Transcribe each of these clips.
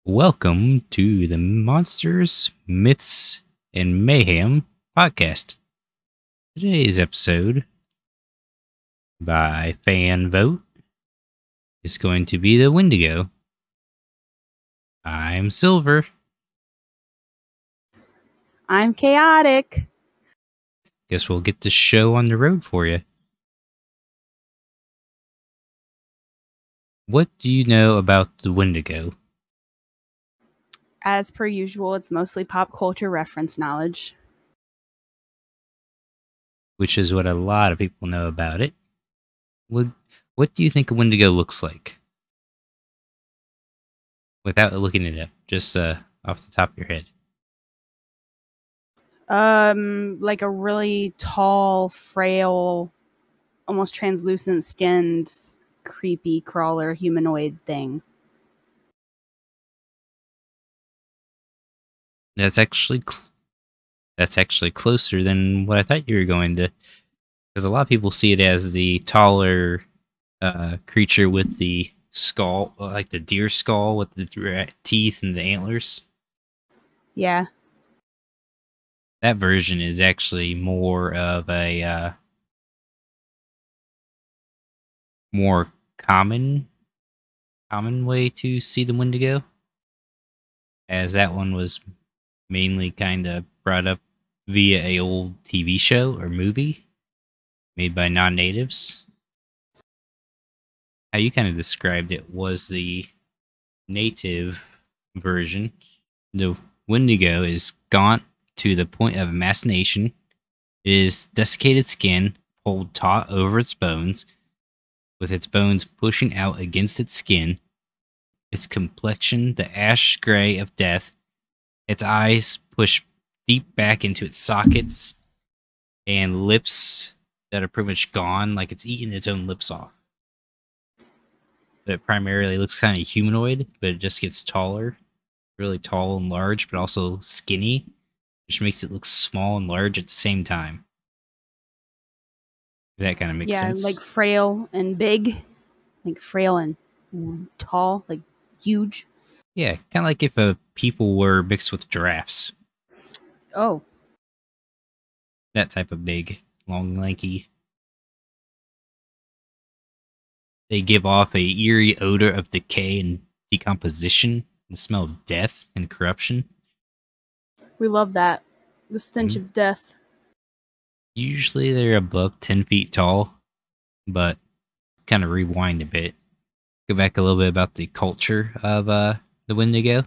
Welcome to the Monsters, Myths, and Mayhem podcast. Today's episode, by fan vote, is going to be the Wendigo. I'm Silver. I'm Chaotic. Guess we'll get the show on the road for you. What do you know about the Wendigo? As per usual, it's mostly pop culture reference knowledge. Which is what a lot of people know about it. What do you think a Wendigo looks like? Without looking it up, just off the top of your head. Like a really tall, frail, almost translucent skinned, creepy crawler humanoid thing. That's actually closer than what I thought you were going to, because a lot of people see it as the taller creature with the skull, like the deer skull with the teeth and the antlers. Yeah. That version is actually more of a more common way to see the Wendigo, as that one was mainly kind of brought up via a old TV show or movie made by non-natives. How you kind of described it was the native version. The Wendigo is gaunt to the point of emaciation. It is desiccated skin pulled taut over its bones, with its bones pushing out against its skin. Its complexion the ash gray of death. Its eyes push deep back into its sockets, and lips that are pretty much gone, like it's eating its own lips off. But it primarily looks kind of humanoid, but it just gets taller, really tall and large, but also skinny, which makes it look small and large at the same time. That kind of makes sense. Yeah, like frail and big, like frail and tall, like huge. Yeah, kind of like if people were mixed with giraffes. Oh. That type of big, long, lanky. They give off a eerie odor of decay and decomposition, the smell of death and corruption. We love that. The stench of death. Usually they're above 10 feet tall, but kind of rewind a bit. Go back a little bit about the culture of the Wendigo.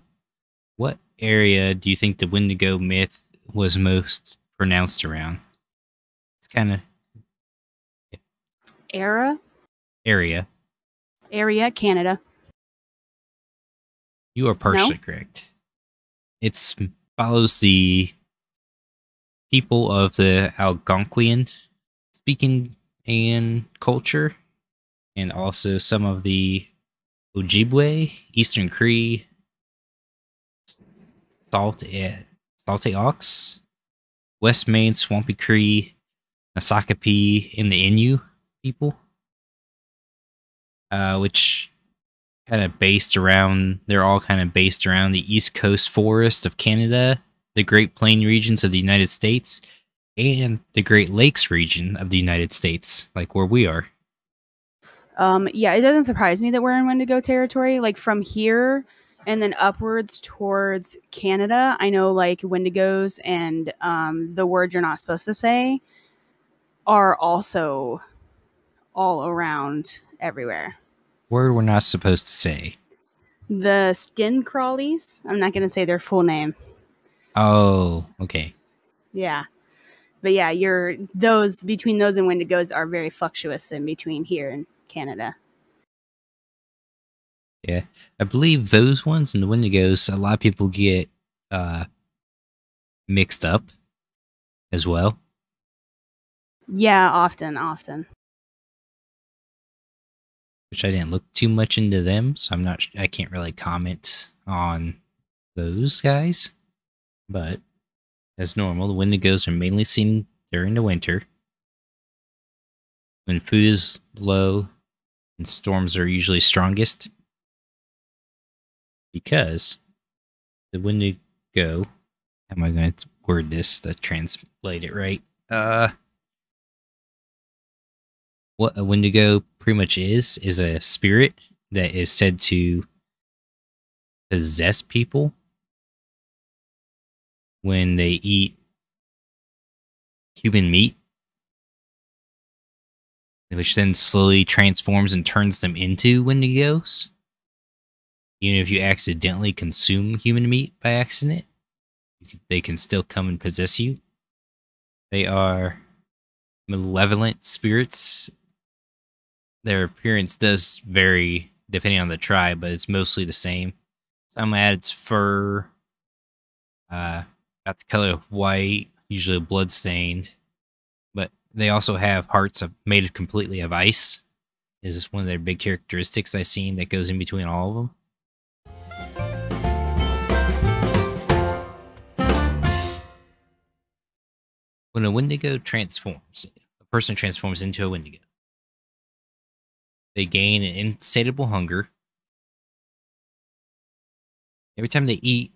What area do you think the Wendigo myth was most pronounced around? It's kind of... Area, Canada. You are partially correct. It follows the people of the Algonquian speaking and culture, and also some of the Ojibwe, Eastern Cree, Salty Ox, West Main Swampy Cree, Nasakapi, and the Innu people, which kind of based around, they're all kind of based around the East Coast forest of Canada, the Great Plain regions of the United States, and the Great Lakes region of the United States, like where we are. Yeah, it doesn't surprise me that we're in Wendigo territory. Like from here and then upwards towards Canada, I know like Wendigos and the word you're not supposed to say are also all around everywhere. Word we're not supposed to say. The skin crawlies. I'm not going to say their full name. Oh, okay. Yeah. But yeah, between those and Wendigos are very fluctuous in between here and Canada. Yeah. I believe those ones and the Wendigos, a lot of people get mixed up. as well? Yeah, often. Which I didn't look too much into them, so I can't really comment on those guys. But as normal, the wendigos are mainly seen during the winter when food is low and storms are usually strongest, because the wendigo, how am I going to word this to translate it right? What a wendigo pretty much is a spirit that is said to possess people when they eat human meat, which then slowly transforms and turns them into wendigos. Even if you accidentally consume human meat by accident, they can still come and possess you. They are malevolent spirits. Their appearance does vary depending on the tribe, but it's mostly the same. Some adds fur, about the color of white, usually blood-stained. But they also have hearts made completely of ice. Is one of their big characteristics I've seen that goes in between all of them. When a wendigo transforms, a person transforms into a wendigo. They gain an insatiable hunger. Every time they eat,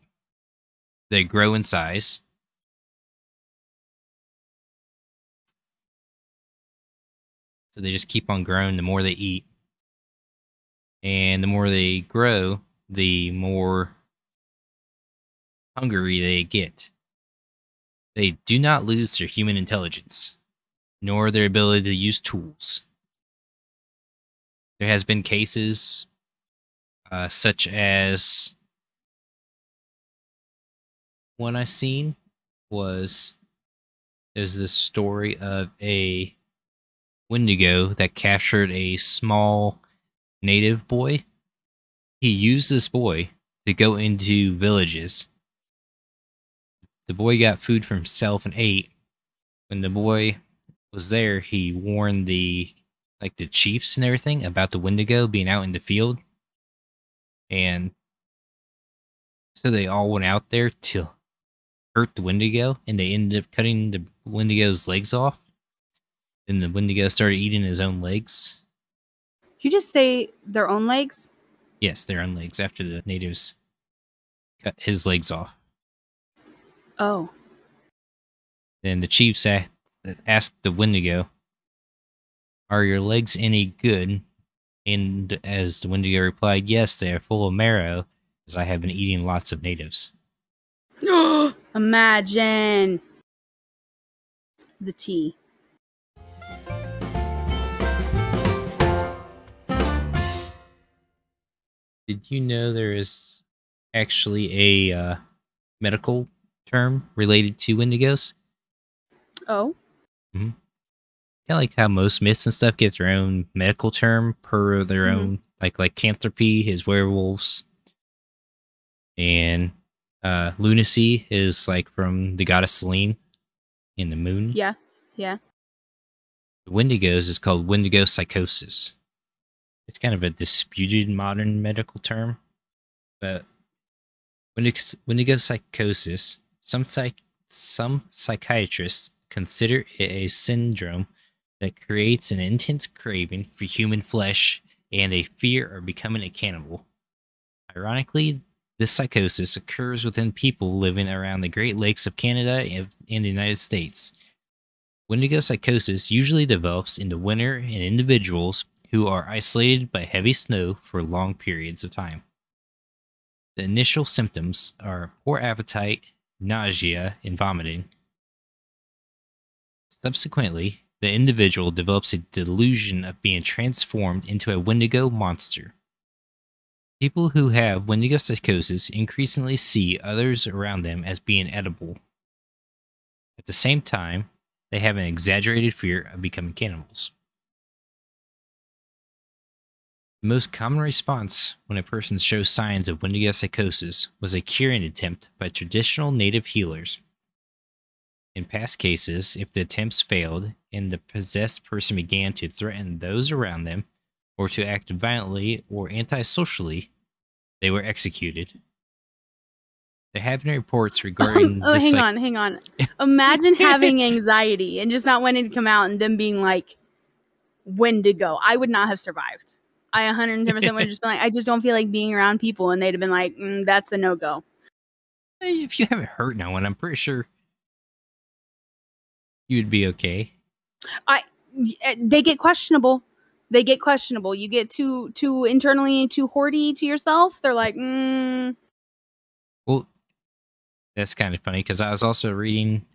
they grow in size. So they just keep on growing the more they eat. And the more they grow, the more hungry they get. They do not lose their human intelligence, nor their ability to use tools. There has been cases such as one I seen was there's this story of a wendigo that captured a small native boy. He used this boy to go into villages. The boy got food for himself and ate. When the boy was there, he warned the chiefs and everything about the wendigo being out in the field. And so they all went out there to hurt the wendigo, and they ended up cutting the wendigo's legs off. Then the wendigo started eating his own legs. Did you just say their own legs? Yes, their own legs after the natives cut his legs off. Oh. Then the chiefs asked the wendigo, "Are your legs any good?" And as the wendigo replied, "Yes, they are full of marrow, as I have been eating lots of natives." Imagine the tea. Did you know there is actually a medical term related to wendigos? Oh. Mm-hmm. Kind of like how most myths and stuff get their own medical term per their own, like lycanthropy is werewolves, and lunacy is like from the goddess Selene in the moon. Yeah. The wendigos is called wendigo psychosis. It's kind of a disputed modern medical term, but wendigo psychosis, some psychiatrists consider it a syndrome that creates an intense craving for human flesh and a fear of becoming a cannibal. Ironically, this psychosis occurs within people living around the Great Lakes of Canada and the United States. Wendigo psychosis usually develops in the winter in individuals who are isolated by heavy snow for long periods of time. The initial symptoms are poor appetite, nausea, and vomiting. Subsequently, the individual develops a delusion of being transformed into a wendigo monster. People who have wendigo psychosis increasingly see others around them as being edible. At the same time, they have an exaggerated fear of becoming cannibals. The most common response when a person shows signs of wendigo psychosis was a curing attempt by traditional native healers. In past cases, if the attempts failed and the possessed person began to threaten those around them or to act violently or antisocially, they were executed. There have been reports regarding Oh, this hang on. Imagine having anxiety and just not wanting to come out and them being like, wendigo. I would not have survived. I 110% would have just been like, I just don't feel like being around people. And they'd have been like, that's the no-go. If you haven't hurt no one, I'm pretty sure you'd be okay. They get questionable. They get questionable. You get too internally too hoardy to yourself. They're like, Well, that's kind of funny because I was also reading,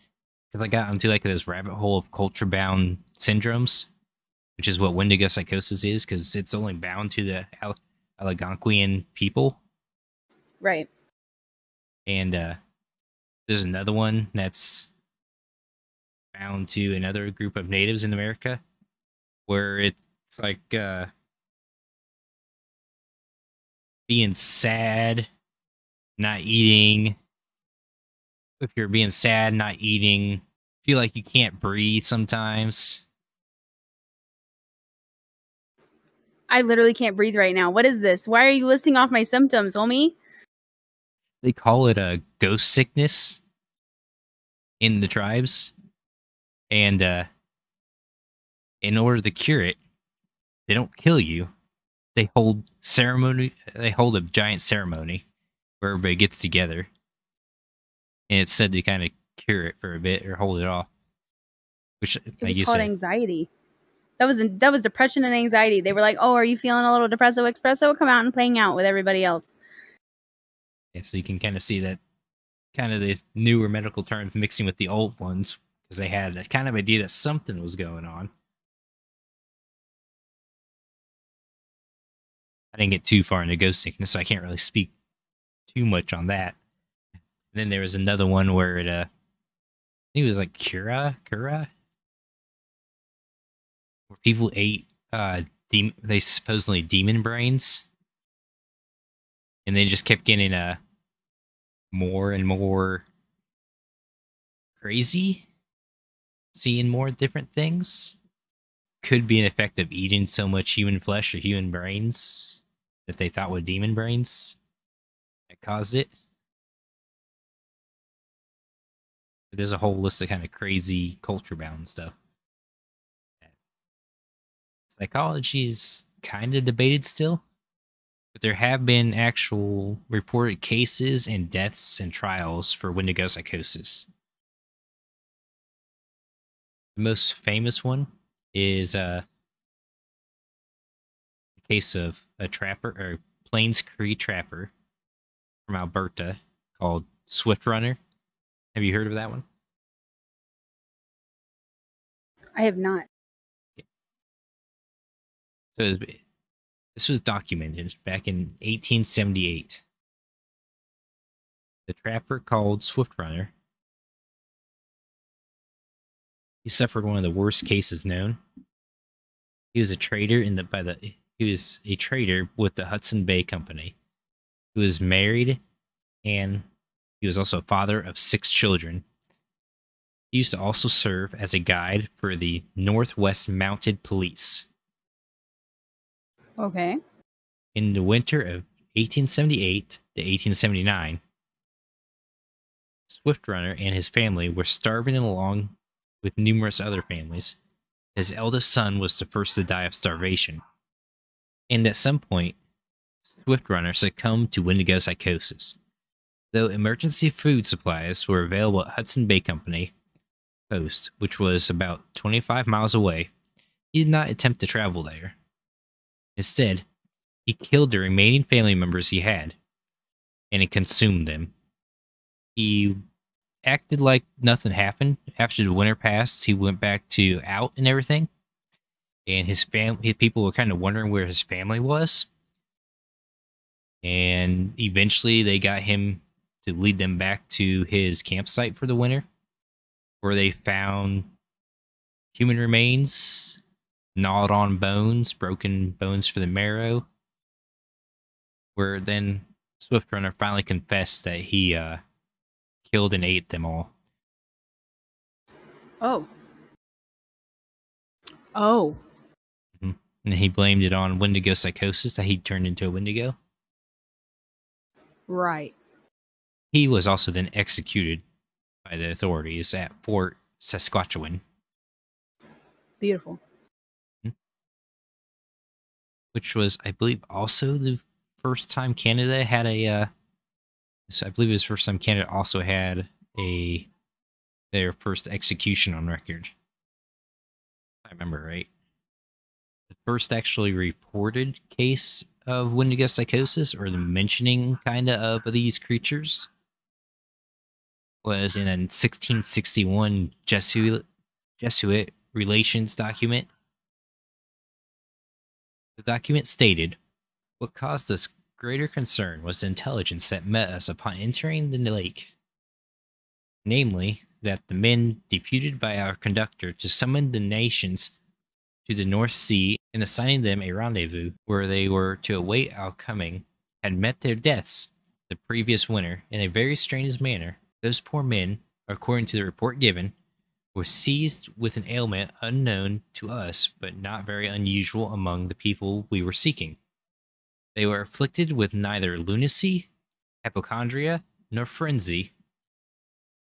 because I got into like this rabbit hole of culture bound syndromes, which is what wendigo psychosis is, because it's only bound to the Algonquian people. right. And there's another one that's bound to another group of natives in America, where it's like being sad, not eating. If you're being sad, not eating, feel like you can't breathe sometimes. I literally can't breathe right now. What is this? Why are you listing off my symptoms, homie? They call it a ghost sickness in the tribes. And in order to cure it, they don't kill you. They hold ceremony. They hold a giant ceremony where everybody gets together, and it's said to kind of cure it for a bit or hold it off. Which, It like was you called said, anxiety. That was depression and anxiety. They were like, "Oh, are you feeling a little depresso espresso? Come out and playing out with everybody else." yeah, so you can kind of see that kind of the newer medical terms mixing with the old ones because they had that kind of idea that something was going on. I didn't get too far into ghost sickness, so I can't really speak too much on that. And then there was another one where I think it was like Cura, where people ate they supposedly demon brains, and they just kept getting more and more crazy, seeing more different things. Could be an effect of eating so much human flesh or human brains that they thought were demon brains that caused it. But there's a whole list of kind of crazy culture bound stuff. Psychology is kind of debated still, but there have been actual reported cases and deaths and trials for wendigo psychosis. The most famous one is the case of a trapper or Plains Cree trapper from Alberta called Swift Runner. Have you heard of that one? I have not. So this was documented back in 1878. The trapper called Swift Runner, he suffered one of the worst cases known. He was a trader he was a trader with the Hudson Bay Company. He was married, and he was also a father of 6 children. He used to also serve as a guide for the Northwest Mounted Police. Okay. In the winter of 1878 to 1879, Swift Runner and his family were starving along with numerous other families. His eldest son was the first to die of starvation. And at some point, Swift Runner succumbed to wendigo psychosis. Though emergency food supplies were available at Hudson Bay Company Post, which was about 25 miles away, he did not attempt to travel there. Instead, he killed the remaining family members he had, and he consumed them. He acted like nothing happened. After the winter passed, he went back to out and everything, and his people were kind of wondering where his family was. And eventually, they got him to lead them back to his campsite for the winter, where they found human remains, gnawed on bones, broken bones for the marrow. Where then Swift Runner finally confessed that he killed and ate them all. Oh. Oh. Mhm. And he blamed it on wendigo psychosis that he turned into a wendigo. Right. He was also then executed by the authorities at Fort Saskatchewan, Beautiful. which was, I believe, also the first time Canada had a. So I believe it was the first time Canada also had a their first execution on record. If I remember right. The first actually reported case of wendigo psychosis, or the mentioning kind of these creatures, was in a 1661 Jesuit relations document. The document stated, "What caused us greater concern was the intelligence that met us upon entering the lake, namely, that the men deputed by our conductor to summon the nations to the North Sea and assigning them a rendezvous where they were to await our coming had met their deaths the previous winter in a very strange manner. Those poor men, according to the report given, were seized with an ailment unknown to us but not very unusual among the people we were seeking. They were afflicted with neither lunacy, hypochondria, nor frenzy,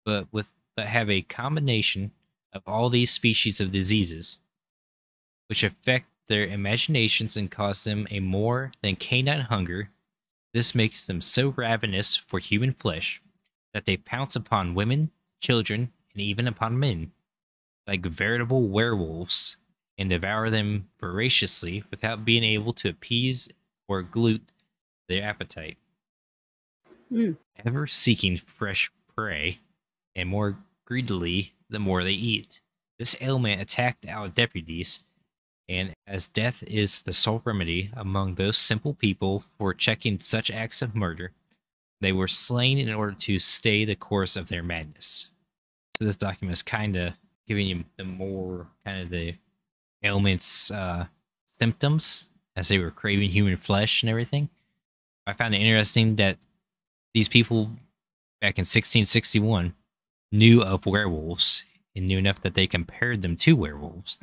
but have a combination of all these species of diseases, which affect their imaginations and cause them a more than canine hunger. This makes them so ravenous for human flesh that they pounce upon women, children, and even upon men, like veritable werewolves, and devour them voraciously without being able to appease or glut their appetite, Mm. ever seeking fresh prey, and more greedily the more they eat. This ailment attacked our deputies, and as death is the sole remedy among those simple people for checking such acts of murder, they were slain in order to stay the course of their madness." So this document is kind of giving you the more kind of the ailments symptoms as they were craving human flesh and everything. I found it interesting that these people back in 1661 knew of werewolves and knew enough that they compared them to werewolves.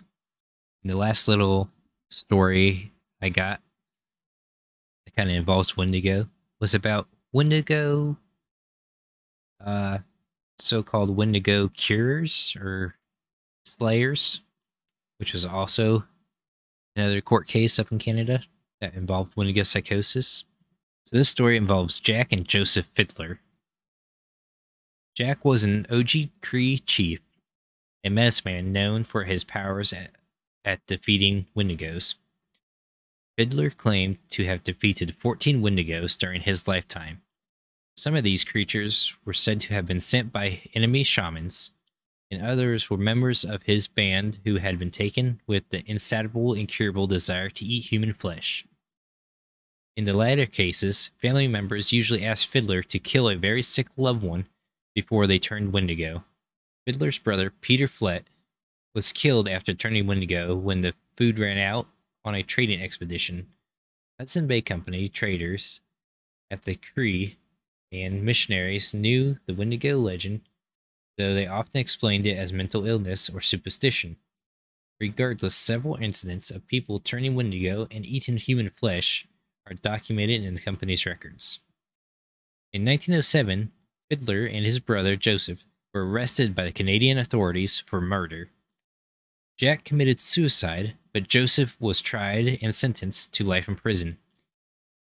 And the last little story I got that kind of involves Wendigo was about Wendigo, uh, so-called Wendigo curers or slayers, which was also another court case up in Canada that involved Wendigo psychosis. So this story involves Jack and Joseph Fiddler. Jack was an OG Cree chief, a medicine man known for his powers at defeating Wendigos. Fiddler claimed to have defeated 14 Wendigos during his lifetime. Some of these creatures were said to have been sent by enemy shamans, and others were members of his band who had been taken with the insatiable, incurable desire to eat human flesh. In the latter cases, family members usually asked Fiddler to kill a very sick loved one before they turned Wendigo. Fiddler's brother, Peter Flett, was killed after turning Wendigo when the food ran out on a trading expedition. Hudson Bay Company traders at the Cree and missionaries knew the Wendigo legend, though they often explained it as mental illness or superstition. Regardless, several incidents of people turning Wendigo and eating human flesh are documented in the company's records. In 1907, Fiddler and his brother Joseph were arrested by the Canadian authorities for murder. Jack committed suicide, but Joseph was tried and sentenced to life in prison.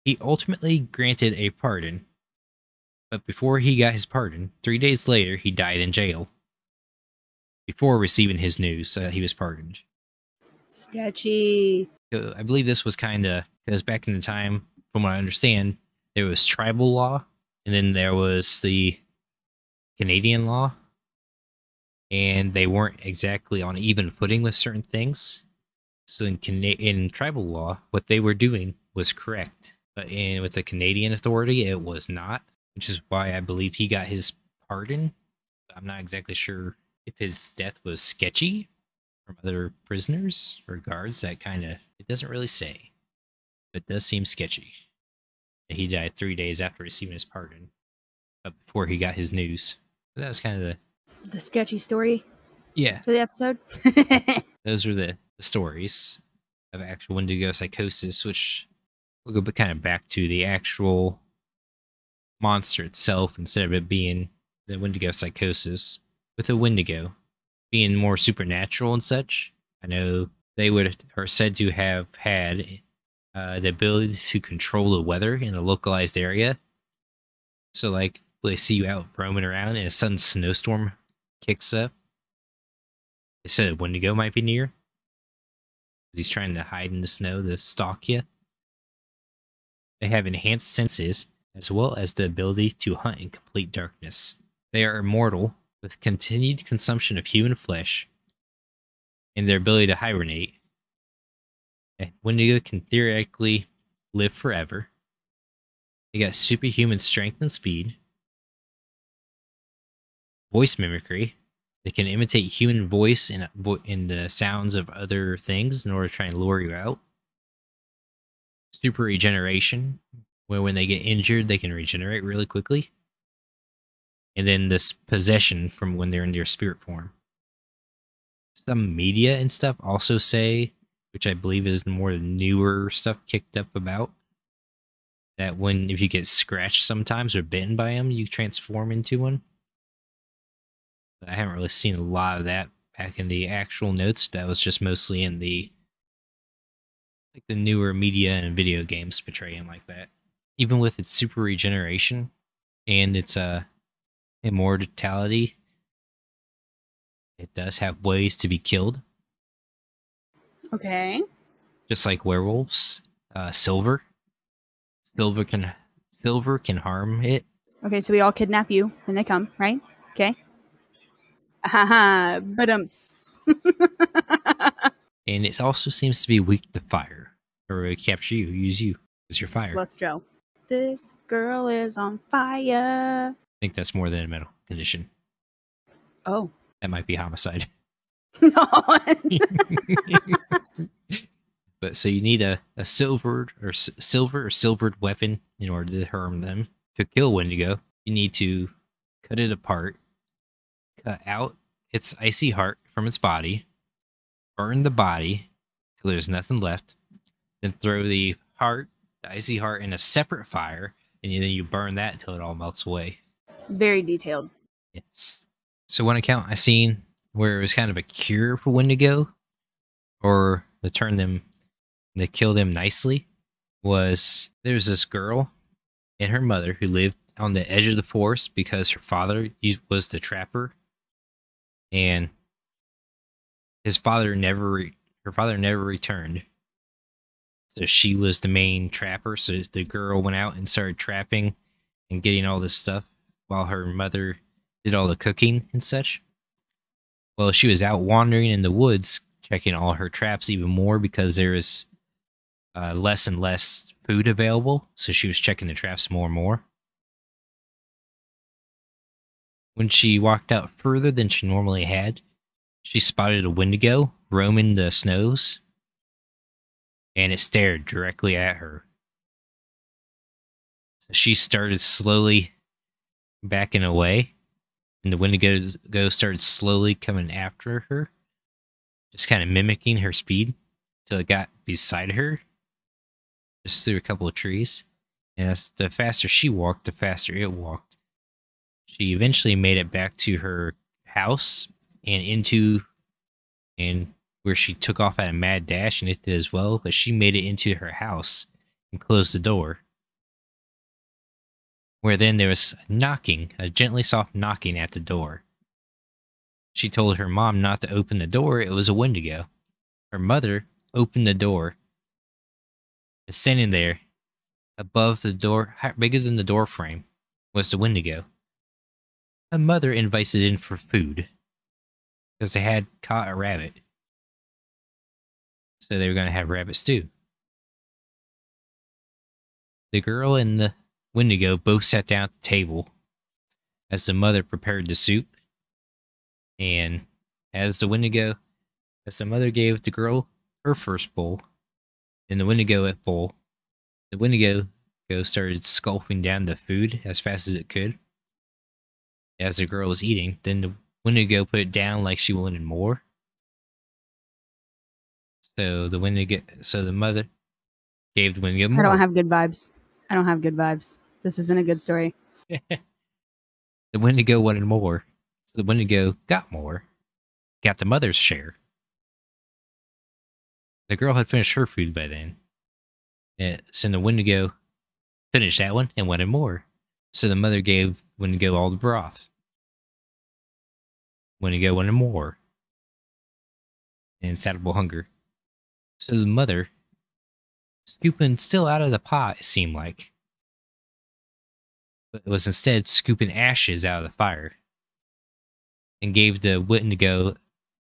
He ultimately granted a pardon, but before he got his pardon, 3 days later he died in jail before receiving his news that he was pardoned. Sketchy. So I believe this was kind of because back in the time, from what I understand, there was tribal law, and then there was the Canadian law, and they weren't exactly on even footing with certain things. So in tribal law, what they were doing was correct, but with the Canadian authority, it was not, which is why I believe he got his pardon. I'm not exactly sure if his death was sketchy from other prisoners or guards. That kind of, it doesn't really say, but it does seem sketchy. He died 3 days after receiving his pardon, but before he got his news. But that was kind of The sketchy story. Yeah, for the episode. those were the stories of actual Wendigo psychosis, which we'll go kind of back to the actual monster itself instead of it being the Wendigo psychosis. With a Wendigo being more supernatural and such, I know they are said to have had the ability to control the weather in a localized area. So, like, they see you out roaming around and a sudden snowstorm kicks up. They said a Wendigo might be near. He's trying to hide in the snow to stalk you. They have enhanced senses as well as the ability to hunt in complete darkness. They are immortal with continued consumption of human flesh and their ability to hibernate. A Wendigo can theoretically live forever. They got superhuman strength and speed. Voice mimicry. They can imitate human voice and the sounds of other things in order to try and lure you out. Super regeneration, where when they get injured, they can regenerate really quickly. And then this possession from when they're in their spirit form. Some media and stuff also say, which I believe is more newer stuff kicked up about, that if you get scratched sometimes or bitten by them, you transform into one. But I haven't really seen a lot of that back in the actual notes. That was just mostly in the newer media and video games portray him like that. Even with its super regeneration and its immortality, it does have ways to be killed. Okay. Just like werewolves. Silver can harm it. Okay, so we all kidnap you when they come, right? Okay. Haha, but And it also seems to be weak to fire. Or capture you, use you as your fire. Let's go. This girl is on fire. I think that's more than a mental condition. Oh. That might be homicide. No. But so you need a silvered or silvered weapon in order to harm them. To kill Wendigo, you need to cut it apart, cut out its icy heart from its body, burn the body till there's nothing left, then throw the icy heart in a separate fire, and then you burn that until it all melts away. Very detailed. Yes. So one account I seen where it was kind of a cure for Wendigo, or to kill them nicely, was there's this girl and her mother who lived on the edge of the forest because her father was the trapper, and her father never returned. So she was the main trapper. So the girl went out and started trapping and getting all this stuff while her mother did all the cooking and such. Well, she was out wandering in the woods, checking all her traps even more because there was less and less food available. So she was checking the traps more and more. When she walked out further than she normally had, she spotted a Wendigo roaming the snows, and it stared directly at her. So she started slowly backing away, and the Wendigo started slowly coming after her, just kind of mimicking her speed till it got beside her, just through a couple of trees. And the faster she walked, the faster it walked. She eventually made it back to her house and where she took off at a mad dash, and it did as well, but she made it into her house and closed the door. Where then there was a gently soft knocking at the door. She told her mom not to open the door, it was a Wendigo. Her mother opened the door, and standing there, above the door, bigger than the door frame, was the Wendigo. Her mother invited in for food, because they had caught a rabbit. So they were going to have rabbit stew. The girl and the Wendigo both sat down at the table as the mother prepared the soup. And as the mother gave the girl her first bowl, and the Wendigo started sculping down the food as fast as it could. As the girl was eating, then the Wendigo put it down like she wanted more. So the mother gave the Wendigo I don't more. have good vibes. I don't have good vibes. This isn't a good story. The Wendigo wanted more. So the Wendigo got more. Got the mother's share. The girl had finished her food by then. So the Wendigo finished that one and wanted more. So the mother gave Wendigo all the broth. Wendigo wanted more. And insatiable hunger. So the mother, scooping still out of the pot, it seemed like, but it was instead scooping ashes out of the fire and gave the Wendigo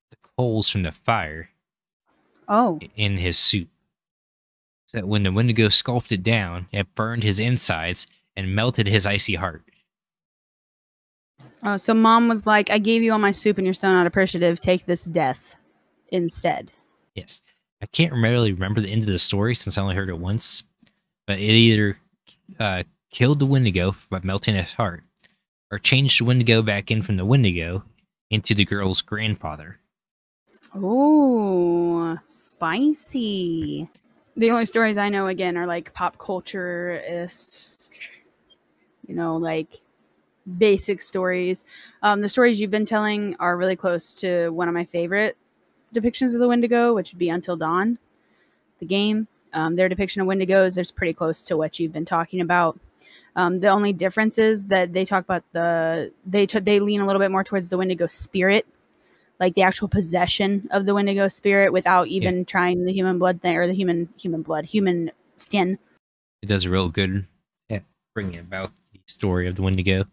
the coals from the fire Oh, in his soup. So that when the Wendigo sculpted it down, it burned his insides and melted his icy heart. oh, so mom was like, "I gave you all my soup, and you're still not appreciative. Take this death instead." Yes. I can't really remember the end of the story since I only heard it once, but it either killed the Wendigo by melting his heart or changed the Wendigo back in from the Wendigo into the girl's grandfather. Oh, spicy. The only stories I know again are like pop culture is, like basic stories. The stories you've been telling are really close to one of my favorite depictions of the Wendigo, which would be Until Dawn, the game. Their depiction of Wendigos is pretty close to what you've been talking about. The only difference is that they talk about they lean a little bit more towards the Wendigo spirit, like the actual possession of the Wendigo spirit, without even trying the human blood thing or the human skin. It does a real good at bringing about the story of the Wendigo.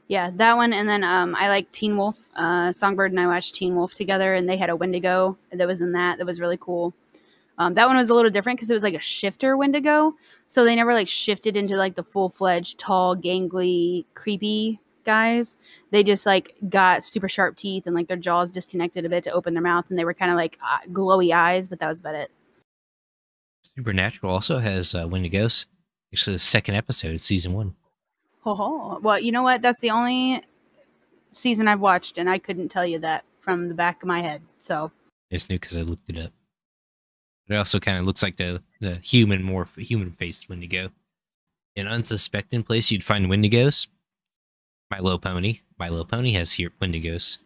Yeah, that one, and then I like Teen Wolf. Songbird and I watched Teen Wolf together, and they had a Wendigo that was in that. That was really cool. That one was a little different because it was like a shifter Wendigo, so they never like shifted into like the full-fledged, tall, gangly, creepy guys. They just like got super sharp teeth and like their jaws disconnected a bit to open their mouth, and they were kind of like glowy eyes, but that was about it. Supernatural also has Wendigos. Actually, the second episode, season 1. Oh, well, you know what? That's the only season I've watched, and I couldn't tell you that from the back of my head. So It's new because I looked it up. It also kind of looks like the human, more human-faced Wendigo. In an unsuspecting place, you'd find Wendigos. My Little Pony. My Little Pony has here Wendigos.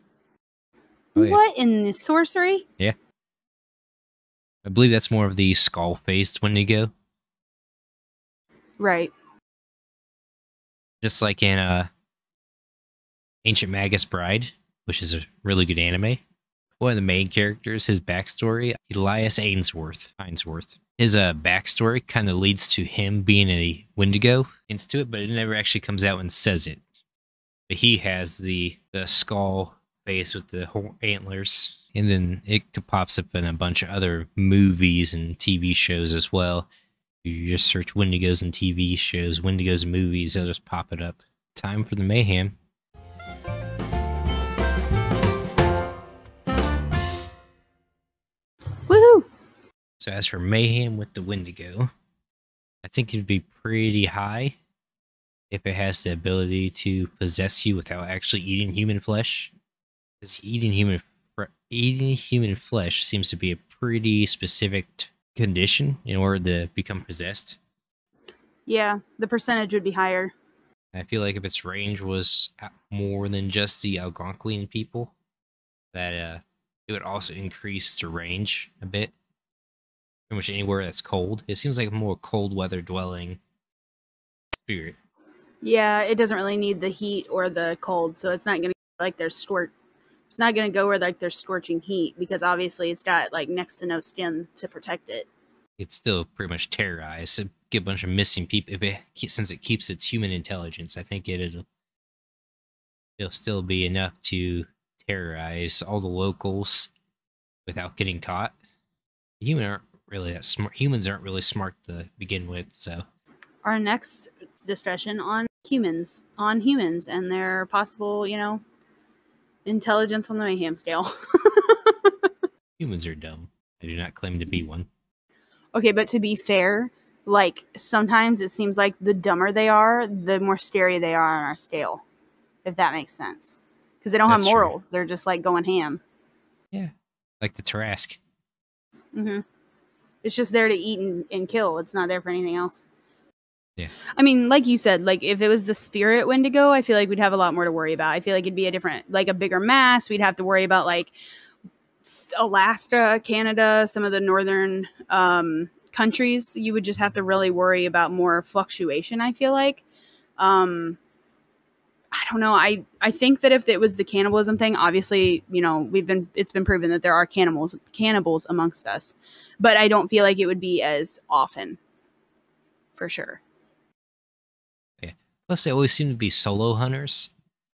Oh, yeah. What in the sorcery? Yeah. I believe that's more of the skull-faced Wendigo. Right. Just like in Ancient Magus Bride, which is a really good anime. One of the main characters, his backstory, Elias Ainsworth. His backstory kind of leads to him being a Wendigo into it, but it never actually comes out and says it. But he has the skull face with the antlers, and then it pops up in a bunch of other movies and TV shows as well. You just search Wendigos and TV shows, Wendigos movies, they'll just pop it up. Time for the mayhem. Woohoo! So as for mayhem with the Wendigo, I think it'd be pretty high if it has the ability to possess you without actually eating human flesh. Because eating human flesh seems to be a pretty specific condition in order to become possessed. Yeah, the percentage would be higher. I feel like if its range was more than just the Algonquian people, that it would also increase the range a bit. Pretty much anywhere that's cold. It seems like a more cold weather dwelling spirit. Yeah, it doesn't really need the heat or the cold, so it's not going to like there's It's not going to go where like there's scorching heat because obviously it's got like next to no skin to protect it. It's still pretty much terrorized. It get a bunch of missing people. Since it keeps its human intelligence, I think it'll still be enough to terrorize all the locals without getting caught. Humans aren't really that smart. Humans aren't really smart to begin with, so. Our next discussion on humans and their possible, intelligence on the mayhem scale. Humans are dumb. I do not claim to be one. Okay, but to be fair, like sometimes it seems like the dumber they are, the more scary they are on our scale, if that makes sense. because they don't have That's true. morals. They're just like going ham. Yeah, like the Tarrasque. Mm-hmm. It's just there to eat and kill. It's not there for anything else. Yeah. I mean, like you said, like if it was the spirit Wendigo, I feel like we'd have a lot more to worry about. I feel like it'd be a different, like a bigger mass. We'd have to worry about like Alaska, Canada, some of the northern countries. You would just have to really worry about more fluctuation, I feel like. I don't know. I think that if it was the cannibalism thing, obviously, you know, it's been proven that there are cannibals amongst us, but I don't feel like it would be as often, for sure. Yeah. Plus, they always seem to be solo hunters,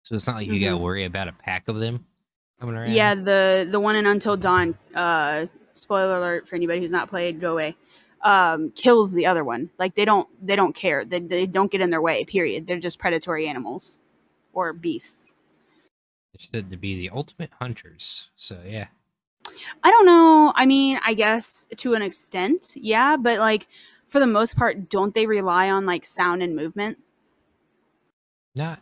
so it's not like you got to worry about a pack of them coming around. Yeah, the one in Until Dawn. Spoiler alert for anybody who's not played. Go away. Kills the other one. Like they don't care. They don't get in their way. Period. They're just predatory animals or beasts. They're said to be the ultimate hunters. So yeah. I don't know. I mean, I guess to an extent, yeah, but like for the most part, don't they rely on like sound and movement? Not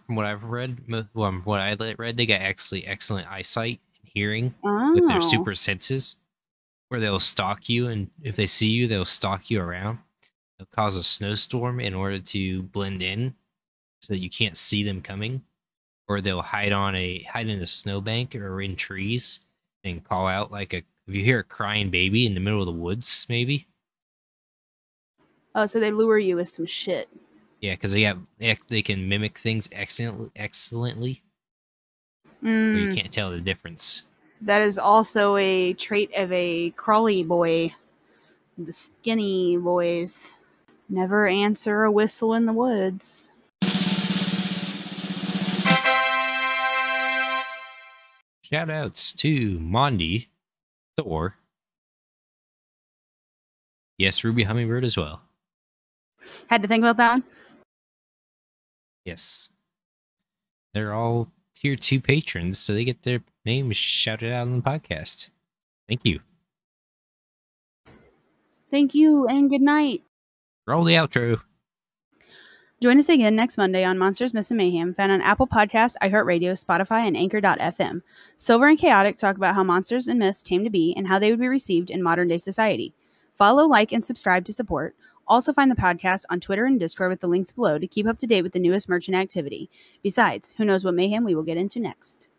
from what I've read. Well, from what I read, they got actually excellent eyesight and hearing with their Oh, super senses, where they'll stalk you, and if they see you, they'll stalk you around. They'll cause a snowstorm in order to blend in, so that you can't see them coming, or they'll hide in a snowbank or in trees and call out like if you hear a crying baby in the middle of the woods, maybe. oh, so they lure you with some shit. Yeah, because they can mimic things excellently, where you Mm, can't tell the difference. that is also a trait of a crawly boy. The skinny boys never answer a whistle in the woods. Shout outs to Mondi, Thor, yes, Ruby Hummingbird as well. Had to think about that one. Yes. They're all tier 2 patrons, so they get their names shouted out on the podcast. Thank you. Thank you and good night. Roll the outro. Join us again next Monday on Monsters, Myths, and Mayhem, found on Apple Podcasts, iHeartRadio, Spotify, and Anchor.fm. Silver and Chaotic talk about how monsters and myths came to be and how they would be received in modern-day society. Follow, like, and subscribe to support. Also find the podcast on Twitter and Discord with the links below to keep up to date with the newest merchant activity. Besides, who knows what mayhem we will get into next.